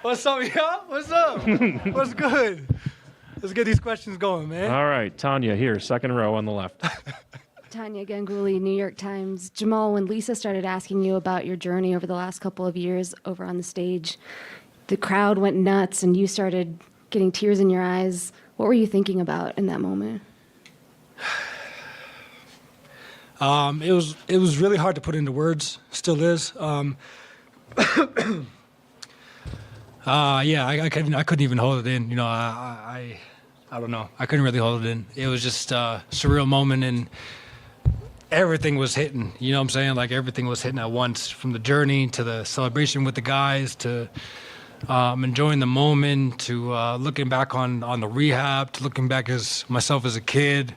What's up, y'all? What's up? What's good? Let's get these questions going, man. All right, Tanya here, second row on the left. Tanya Ganguly, New York Times. Jamal, when Lisa started asking you about your journey over the last couple of years over on the stage, the crowd went nuts and you started getting tears in your eyes. What were you thinking about in that moment? It was really hard to put into words. Still is. I couldn't even hold it in. You know, I don't know. I couldn't really hold it in. It was just a surreal moment, and everything was hitting. You know what I'm saying? Like everything was hitting at once, from the journey to the celebration with the guys to enjoying the moment to looking back on the rehab, to looking back as myself as a kid,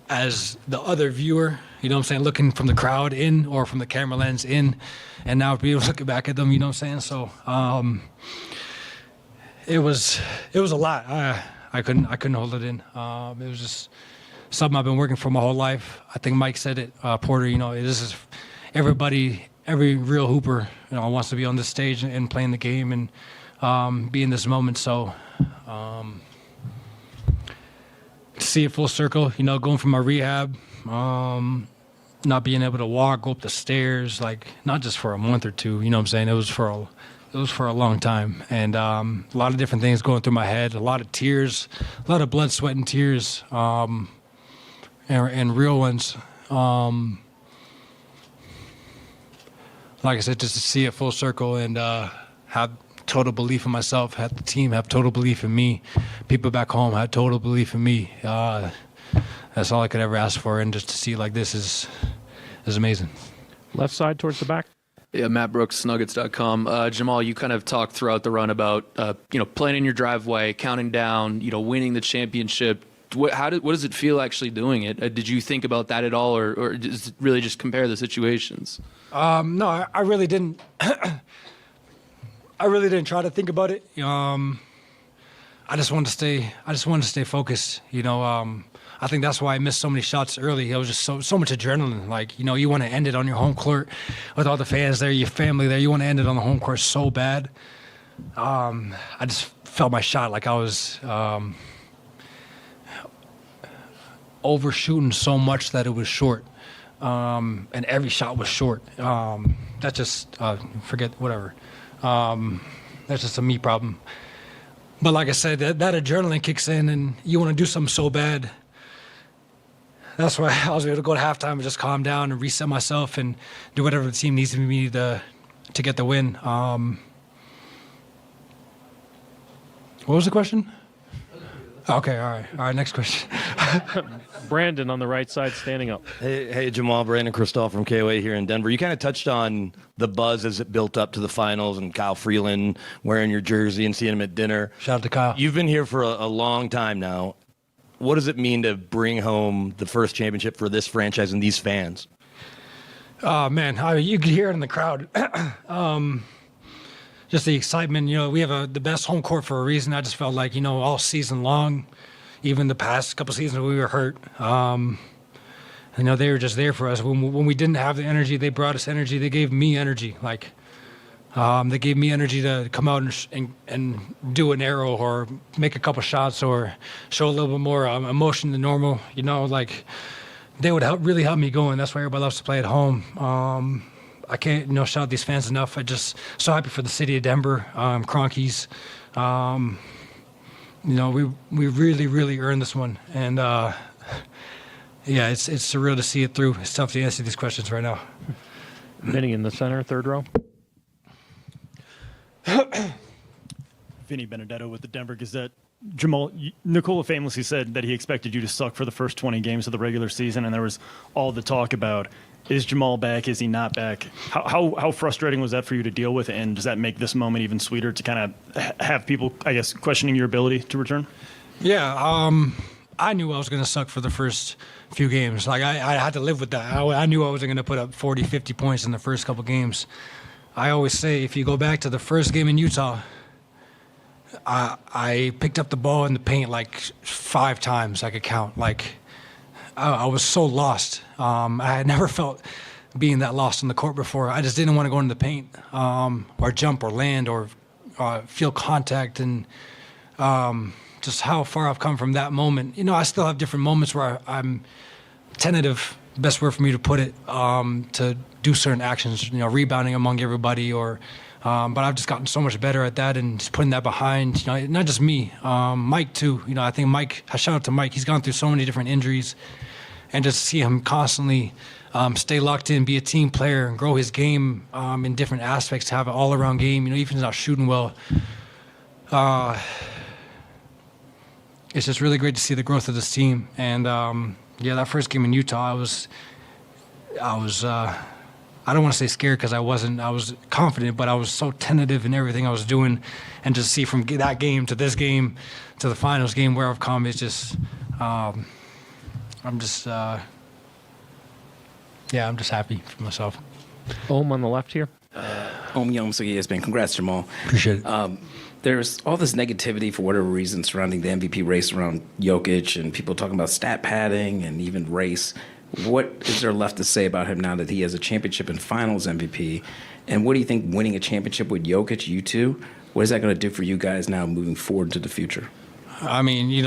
as the other viewer. You know what I'm saying? Looking from the crowd in or from the camera lens in, and now be able to look back at them. You know what I'm saying? So it was a lot. I couldn't hold it in. It was just something I've been working for my whole life. I think Mike said it, Porter. You know, this is everybody, every real hooper, you know, wants to be on this stage and playing the game and be in this moment. So to see it full circle, you know, going from my rehab, not being able to walk, go up the stairs, like not just for a month or two. You know what I'm saying? It was for a long time, and a lot of different things going through my head, a lot of tears, a lot of blood, sweat, and tears, and real ones. Like I said, just to see it full circle and have total belief in myself, have the team have total belief in me, people back home have total belief in me. That's all I could ever ask for, and just to see like this is amazing. Left side towards the back. Yeah, Matt Brooks, Nuggets.com. Jamal, you kind of talked throughout the run about playing in your driveway, counting down, winning the championship. What does it feel actually doing it? Did you think about that at all, or does it really just compare the situations? No, I really didn't. I really didn't try to think about it. I just wanted to stay focused. I think that's why I missed so many shots early. It was just so much adrenaline. Like, you want to end it on your home court with all the fans there, your family there. You want to end it on the home court so bad. I just felt my shot like I was overshooting so much that it was short. And every shot was short. That's just, forget, whatever. That's just a me problem. But like I said, that adrenaline kicks in and you want to do something so bad. That's why I was able to go to halftime and just calm down and reset myself and do whatever the team needs me to get the win. What was the question? Okay, all right, next question. Brandon on the right side, standing up. Hey, Jamal, Brandon Kristoff from KOA here in Denver. You kind of touched on the buzz as it built up to the finals and Kyle Freeland wearing your jersey and seeing him at dinner. Shout out to Kyle. You've been here for a long time now. What does it mean to bring home the first championship for this franchise and these fans? Oh, man, you could hear it in the crowd. Just the excitement. We have the best home court for a reason. I just felt like, all season long, even the past couple seasons when we were hurt, they were just there for us. When we didn't have the energy, they brought us energy. They gave me energy. Like, they gave me energy to come out and do an arrow or make a couple shots or show a little bit more emotion than normal. They would really help me go, and that's why everybody loves to play at home. I can't, shout out these fans enough. I just so happy for the city of Denver, Cronkies. We really, really earned this one, and it's surreal to see it through. It's tough to answer these questions right now. Vinny in the center, third row. Vinny Benedetto with the Denver Gazette. Jamal, Nikola famously said that he expected you to suck for the first 20 games of the regular season, and there was all the talk about, is Jamal back, is he not back? How frustrating was that for you to deal with, and does that make this moment even sweeter to kind of have people, I guess, questioning your ability to return? Yeah, I knew I was going to suck for the first few games. Like, I had to live with that. I knew I wasn't going to put up 40, 50 points in the first couple games. I always say, if you go back to the first game in Utah, I picked up the ball in the paint like 5 times I could count. Like, I was so lost. I had never felt being that lost on the court before. I just didn't want to go into the paint or jump or land or feel contact, and just how far I've come from that moment. I still have different moments where I'm tentative, best word for me to put it, to do certain actions, rebounding among everybody, or but I've just gotten so much better at that and just putting that behind, not just me, Mike too. I think Mike, I shout out to Mike, he's gone through so many different injuries, and just see him constantly stay locked in, be a team player, and grow his game in different aspects, to have an all-around game, even if he's not shooting well. It's just really great to see the growth of this team. And that first game in Utah, I was I don't want to say scared, because I wasn't. I was confident, but I was so tentative in everything I was doing. And just see from that game to this game to the finals game where I've come, it's just, I'm just happy for myself. Ohm on the left here. Young, so ESPN. Congrats, Jamal. Appreciate it. There's all this negativity for whatever reason surrounding the MVP race around Jokic, and people talking about stat padding and even race. What is there left to say about him now that he has a championship and finals MVP? And what do you think winning a championship with Jokic, you two, what is that going to do for you guys now moving forward to the future? I mean,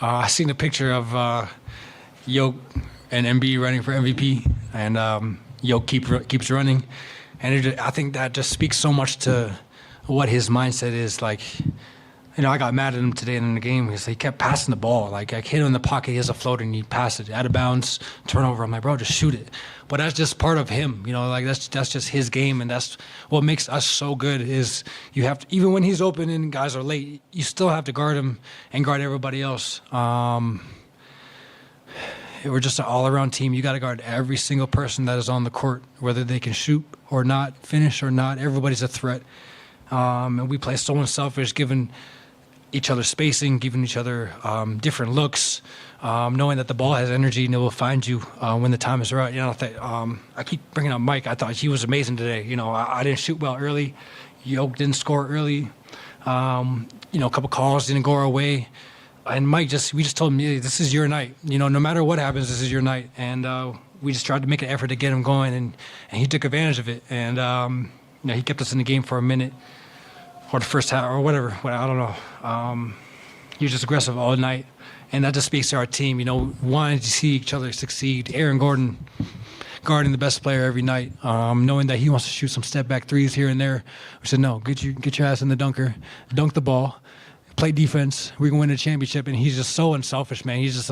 I seen a picture of Jokic and Embiid running for MVP, and Jokic keeps running. And I think that just speaks so much to what his mindset is. Like, I got mad at him today in the game because he kept passing the ball. Like, I hit him in the pocket, he has a floater, and he passed it out of bounds, turnover. I'm like, bro, just shoot it. But that's just part of him, that's just his game, and that's what makes us so good. Is you have to, even when he's open and guys are late, you still have to guard him and guard everybody else. We're just an all-around team. You got to guard every single person that is on the court, whether they can shoot or not, finish or not. Everybody's a threat. And we play so unselfish, giving each other spacing, giving each other different looks, knowing that the ball has energy and it will find you when the time is right. I keep bringing up Mike. I thought he was amazing today. I didn't shoot well early. Yoke didn't score early. A couple calls didn't go our way. And Mike we just told him, yeah, this is your night. No matter what happens, this is your night. And we just tried to make an effort to get him going, and he took advantage of it. And he kept us in the game for a minute, or the first half, or whatever. I don't know. He was just aggressive all night, and that just speaks to our team. Wanting to see each other succeed. Aaron Gordon guarding the best player every night, knowing that he wants to shoot some step back threes here and there. We said, no, get your ass in the dunker, dunk the ball, play defense. We can win a championship. And he's just so unselfish, man. He's just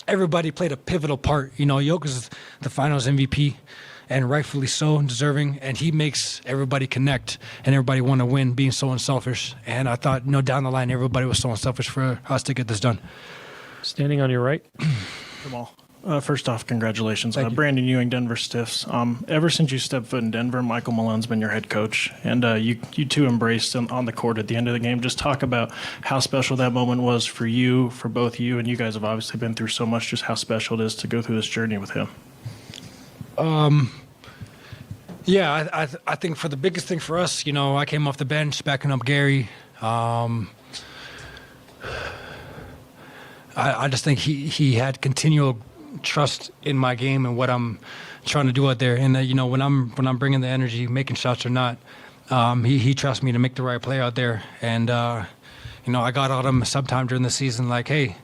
everybody played a pivotal part. Jokic is the Finals MVP, and rightfully so, deserving. And he makes everybody connect and everybody want to win, being so unselfish. And I thought, down the line, everybody was so unselfish for us to get this done. Standing on your right. Jamal. First off, congratulations. Thank you. Brandon Ewing, Denver Stiffs. Ever since you stepped foot in Denver, Michael Malone's been your head coach, and you two embraced him on the court at the end of the game. Just talk about how special that moment was for you, for both you, and you guys have obviously been through so much, just how special it is to go through this journey with him. Yeah, I think for the biggest thing for us, I came off the bench backing up Gary. I just think he had continual trust in my game and what I'm trying to do out there. And when I'm bringing the energy, making shots or not, he trusts me to make the right play out there. And I got on him sometime during the season, like, hey,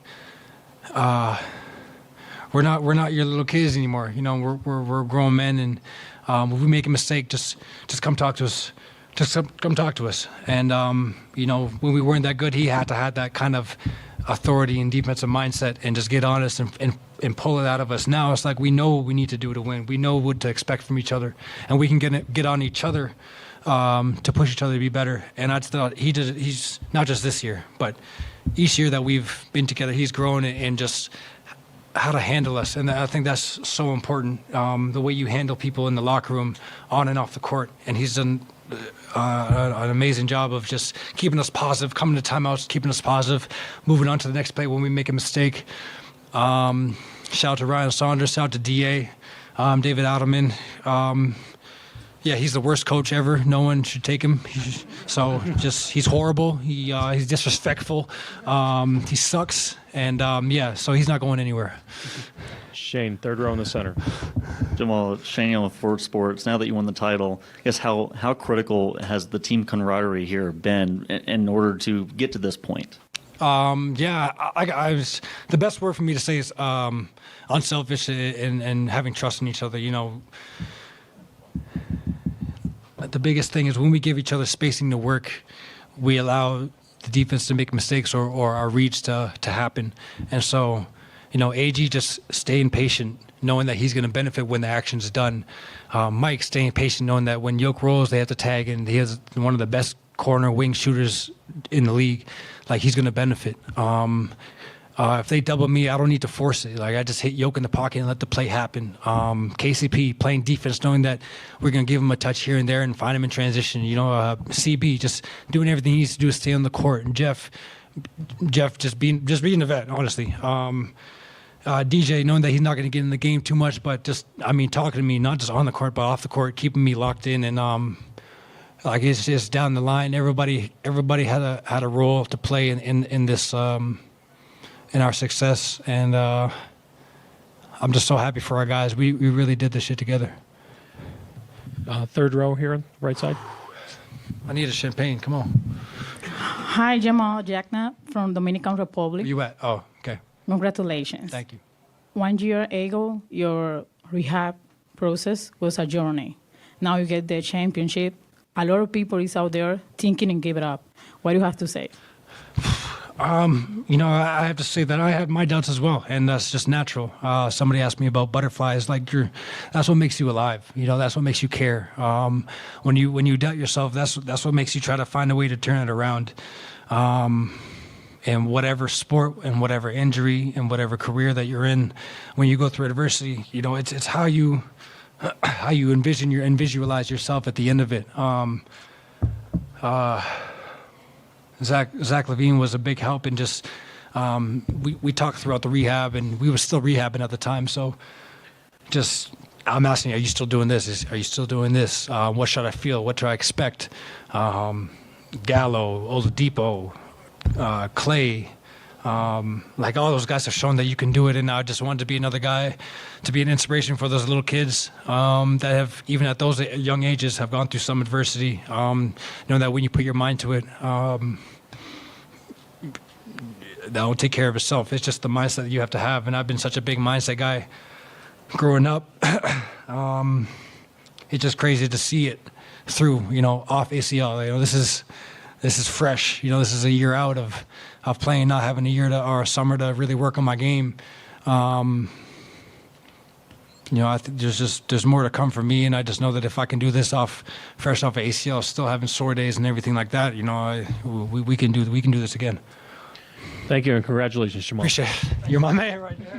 we're not your little kids anymore. We're grown men, and if we make a mistake, just come talk to us. Just come talk to us. And when we weren't that good, he had to have that kind of authority and defensive mindset, and just get honest and pull it out of us. Now it's like we know what we need to do to win. We know what to expect from each other, and we can get on each other to push each other to be better. And I thought he's not just this year, but each year that we've been together, he's grown in just how to handle us. And I think that's so important, the way you handle people in the locker room, on and off the court. And he's done an amazing job of just keeping us positive, coming to timeouts, keeping us positive, moving on to the next play when we make a mistake. Shout out to Ryan Saunders, shout out to DA, David Adelman. Yeah, he's the worst coach ever. No one should take him. So he's horrible. He's disrespectful. He sucks. And so he's not going anywhere. Shane, third row in the center. Jamal, Shane on Ford Sports, now that you won the title, I guess how critical has the team camaraderie here been in order to get to this point? I was, the best word for me to say is unselfish and having trust in each other. You know, the biggest thing is when we give each other spacing to work, we allow the defense to make mistakes or our reads to happen. And so, you know, AG just staying patient, knowing that he's going to benefit when the action's done. Mike staying patient, knowing that when Yoke rolls, they have to tag, and he has one of the best corner wing shooters in the league. Like, he's going to benefit. If they double me, I don't need to force it. Like, I just hit Yoke in the pocket and let the play happen. KCP playing defense, knowing that we're going to give him a touch here and there and find him in transition. You know, CB just doing everything he needs to do to stay on the court. And Jeff just being the vet, honestly. DJ, knowing that he's not going to get in the game too much, but just, talking to me, not just on the court, but off the court, keeping me locked in. And like, it's just down the line. Everybody had a role to play in this in our success, and I'm just so happy for our guys. We really did this shit together. Third row here on the right side. I need a champagne. Come on. Hi, Jamal Jackna from Dominican Republic. Where you at? Oh, okay. Congratulations. Thank you. 1 year ago, your rehab process was a journey. Now you get the championship. A lot of people is out there thinking and give it up. What do you have to say? You know, I have to say that I had my doubts as well, and that's just natural. Somebody asked me about butterflies. Like, that's what makes you alive. You know, that's what makes you care. When you doubt yourself, that's what makes you try to find a way to turn it around. In whatever sport and whatever injury and whatever career that you're in, when you go through adversity, you know, it's how you envision and visualize yourself at the end of it. Zach Levine was a big help in just we talked throughout the rehab, and we were still rehabbing at the time. So just I'm asking you, are you still doing this? Are you still doing this? What should I feel? What do I expect? Gallo, Oladipo, Clay, like all those guys have shown that you can do it, and I just wanted to be another guy to be an inspiration for those little kids that have, even at those young ages, have gone through some adversity. Know that when you put your mind to it, that will take care of itself. It's just the mindset that you have to have, and I've been such a big mindset guy growing up. It's just crazy to see it through, you know, off ACL. You know, this is fresh. You know, this is a year out of playing, not having a year or a summer to really work on my game. You know, I think there's more to come for me, and I just know that if I can do this fresh off of ACL, still having sore days and everything like that, you know, we can do this again. Thank you, and congratulations, Jamal. Appreciate it. You're my man right there.